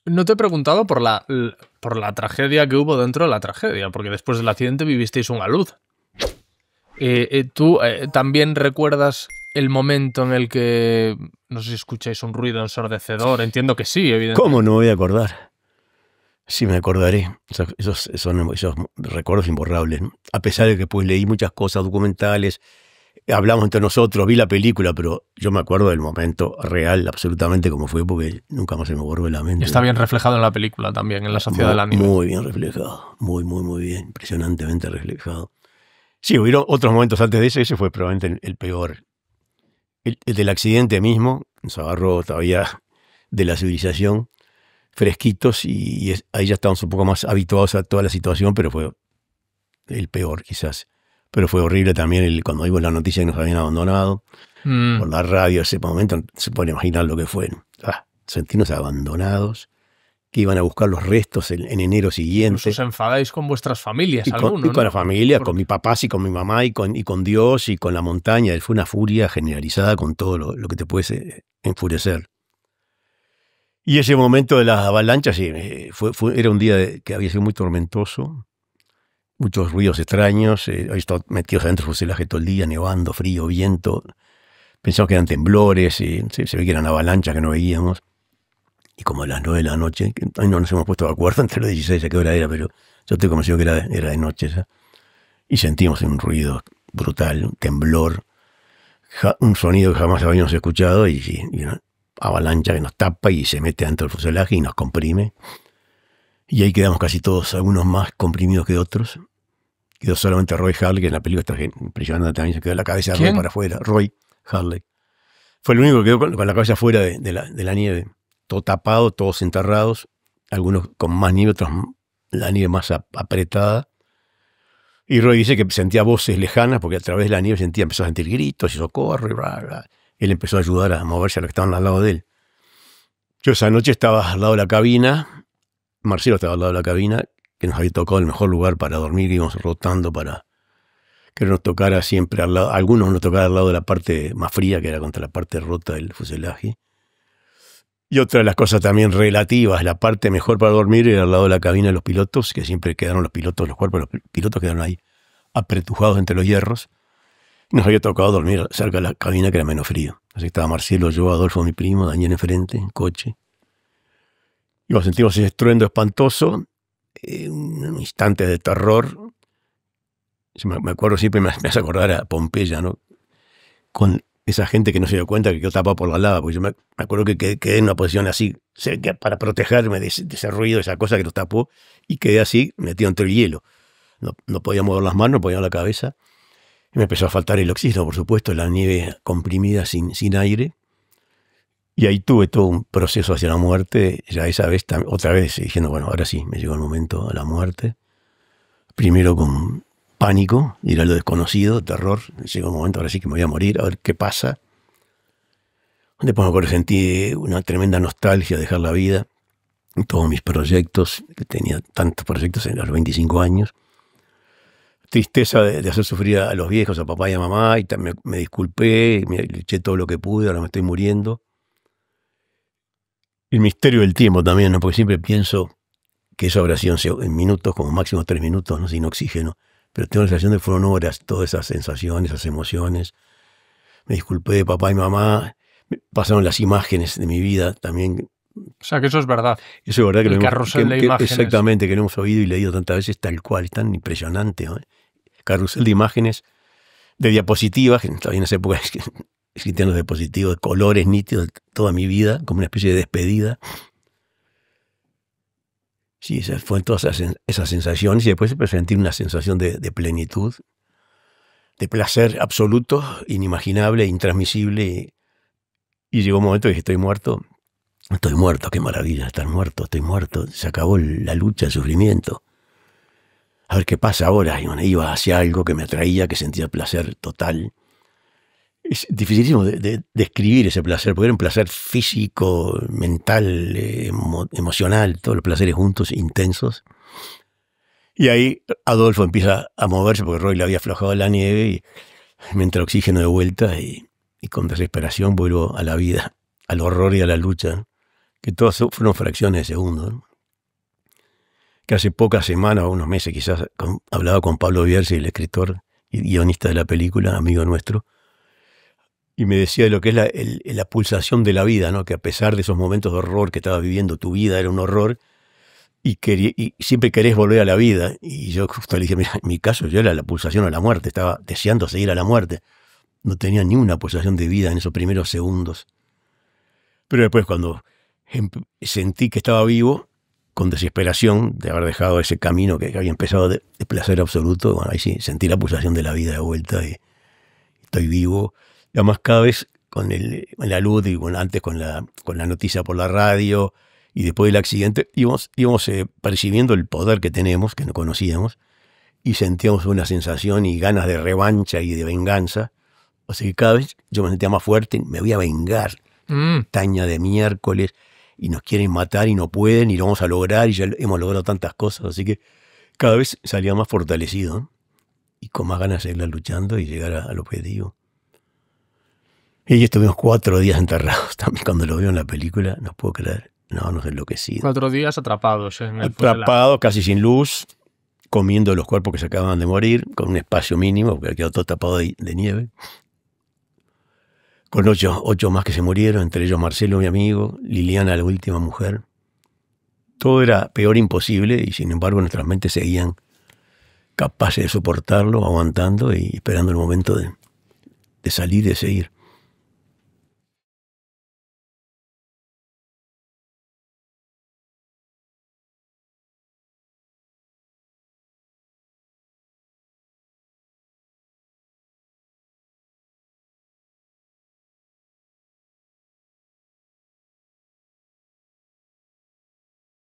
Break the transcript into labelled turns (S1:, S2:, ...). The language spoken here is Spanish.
S1: No te he preguntado por la tragedia que hubo dentro de la tragedia, porque después del accidente vivisteis una luz. ¿Tú también recuerdas el momento en el que, no sé si escucháis un ruido ensordecedor? Entiendo que sí, evidentemente.
S2: ¿Cómo no voy a acordar? Sí, me acordaré. Esos recuerdos imborrables, ¿no? A pesar de que pues leí muchas cosas documentales, hablamos entre nosotros, vi la película, pero yo me acuerdo del momento real, absolutamente como fue, porque nunca más se me borró de la mente.
S1: Está bien reflejado en la película también, en La Sociedad de la Nieve.
S2: Muy bien reflejado, muy bien, impresionantemente reflejado. Sí, hubieron otros momentos antes de ese fue probablemente el peor. El del accidente mismo, nos agarró todavía de la civilización, fresquitos, y ahí ya estábamos un poco más habituados a toda la situación, pero fue el peor quizás. Pero fue horrible también cuando vimos la noticia que nos habían abandonado por la radio. Ese momento se puede imaginar lo que fue. Sentirnos abandonados, que iban a buscar los restos en enero siguiente.
S1: ¿Os enfadáis con vuestras familias?
S2: Y con la familia, con mi papá, y con mi mamá, y con Dios, y con la montaña. Fue una furia generalizada con todo lo que te puede enfurecer. Y ese momento de las avalanchas, sí, era un día que había sido muy tormentoso. Muchos ruidos extraños. Había estado metidos adentro del fuselaje todo el día, nevando, frío, viento. Pensamos que eran temblores, se ve que eran avalanchas que no veíamos. Y como a las 9 de la noche, hoy no nos hemos puesto de acuerdo entre los 16 a qué hora era, pero yo estoy convencido que era de noche. ¿sabes? Y sentimos un ruido brutal, un temblor, un sonido que jamás habíamos escuchado, y una avalancha que nos tapa y se mete dentro del fuselaje y nos comprime. Y ahí quedamos casi todos, algunos más comprimidos que otros. Quedó solamente Roy Harley, que en la película está impresionante también, se quedó la cabeza de Roy para afuera. Roy Harley. Fue el único que quedó con la cabeza fuera de la nieve. Todo tapado, todos enterrados, algunos con más nieve, otros la nieve más apretada. Y Roy dice que sentía voces lejanas, porque a través de la nieve empezó a sentir gritos y socorro, y bla, bla. Él empezó a ayudar a moverse a los que estaban al lado de él. Yo esa noche estaba al lado de la cabina, Marcelo estaba al lado de la cabina, que nos había tocado el mejor lugar para dormir, íbamos rotando para que nos tocara siempre al lado, algunos nos tocara al lado de la parte más fría, que era contra la parte rota del fuselaje. Y otra de las cosas también relativas, la parte mejor para dormir era al lado de la cabina de los pilotos, que siempre quedaron los cuerpos de los pilotos quedaron ahí apretujados entre los hierros. Nos había tocado dormir cerca de la cabina, que era menos frío. Así que estaba Marcelo, yo, Adolfo, mi primo, Daniel enfrente, en coche. Y nos sentimos ese estruendo espantoso, un instante de terror. Me acuerdo siempre, me hace acordar a Pompeya, ¿no? Con esa gente que no se dio cuenta que quedó tapado por la lava, porque yo me acuerdo que quedé en una posición así, para protegerme de ese ruido, de esa cosa que nos tapó, y quedé así, metido entre el hielo. No podía mover las manos, no podía mover la cabeza. Y me empezó a faltar el oxígeno, por supuesto, la nieve comprimida sin aire. Y ahí tuve todo un proceso hacia la muerte, ya esa vez, otra vez, diciendo, bueno, ahora sí, me llegó el momento a la muerte. Primero con pánico, ir a lo desconocido, terror. Llegó un momento, ahora sí que me voy a morir, a ver qué pasa. Después me acuerdo que sentí una tremenda nostalgia de dejar la vida. Todos mis proyectos, que tenía tantos proyectos a los 25 años. Tristeza de hacer sufrir a los viejos, a papá y a mamá, y me disculpé, me eché todo lo que pude, ahora me estoy muriendo. El misterio del tiempo también, ¿no? Porque siempre pienso que esa oración en minutos, como máximo 3 minutos, ¿no? Sin oxígeno. Pero tengo la sensación de que fueron horas, todas esas sensaciones, esas emociones. Me disculpé de papá y mamá, pasaron las imágenes de mi vida también.
S1: O sea, que eso es verdad.
S2: Eso es verdad.
S1: El carrusel de imágenes.
S2: Exactamente, que lo hemos oído y leído tantas veces, tal cual, es tan impresionante, ¿no? Carrusel de imágenes, de diapositivas, que todavía en esa época existían los diapositivos de colores nítidos de toda mi vida, como una especie de despedida. Sí, fueron todas esas sensaciones, y después sentí una sensación de plenitud, de placer absoluto, inimaginable, intransmisible, y llegó un momento que dije, estoy muerto, qué maravilla estar muerto, estoy muerto, se acabó la lucha, el sufrimiento. A ver qué pasa ahora. Y bueno, iba hacia algo que me atraía, que sentía placer total. Es dificilísimo de describir ese placer, porque era un placer físico, mental, emocional, todos los placeres juntos, intensos. Y ahí Adolfo empieza a moverse, porque Roy le había aflojado la nieve, y me entra oxígeno de vuelta, y con desesperación vuelvo a la vida, al horror y a la lucha. que todas fueron fracciones de segundo, ¿no? Que hace pocas semanas, o unos meses quizás, hablaba con Pablo Bierzi, el escritor y guionista de la película, amigo nuestro, y me decía de lo que es la pulsación de la vida, ¿no? Que a pesar de esos momentos de horror que estabas viviendo, tu vida era un horror, y siempre querés volver a la vida. Y yo justo le dije, mira, en mi caso yo era la pulsación a la muerte, estaba deseando seguir a la muerte. No tenía ni una pulsación de vida en esos primeros segundos. Pero después cuando sentí que estaba vivo, con desesperación de haber dejado ese camino que había empezado de placer absoluto, bueno, ahí sí sentí la pulsación de la vida de vuelta y estoy vivo. Y además cada vez con la luz, y antes con la noticia por la radio, y después del accidente, íbamos percibiendo el poder que tenemos, que no conocíamos, y sentíamos una sensación y ganas de revancha y de venganza. O sea que cada vez yo me sentía más fuerte, me voy a vengar. Taña de miércoles, y nos quieren matar y no pueden, y lo vamos a lograr, y ya hemos logrado tantas cosas. Así que cada vez salía más fortalecido, ¿no? Y con más ganas de seguir luchando y llegar al objetivo. Y estuvimos 4 días enterrados también. Cuando lo veo en la película, no puedo creer. No, nos enloquecidos.
S1: 4 días atrapados en el
S2: Atrapados, casi sin luz, comiendo los cuerpos que se acababan de morir, con un espacio mínimo, porque quedó todo tapado de nieve. Con 8 más que se murieron, entre ellos Marcelo, mi amigo, Liliana, la última mujer. Todo era peor imposible, y sin embargo nuestras mentes seguían capaces de soportarlo, aguantando y esperando el momento de salir y de seguir.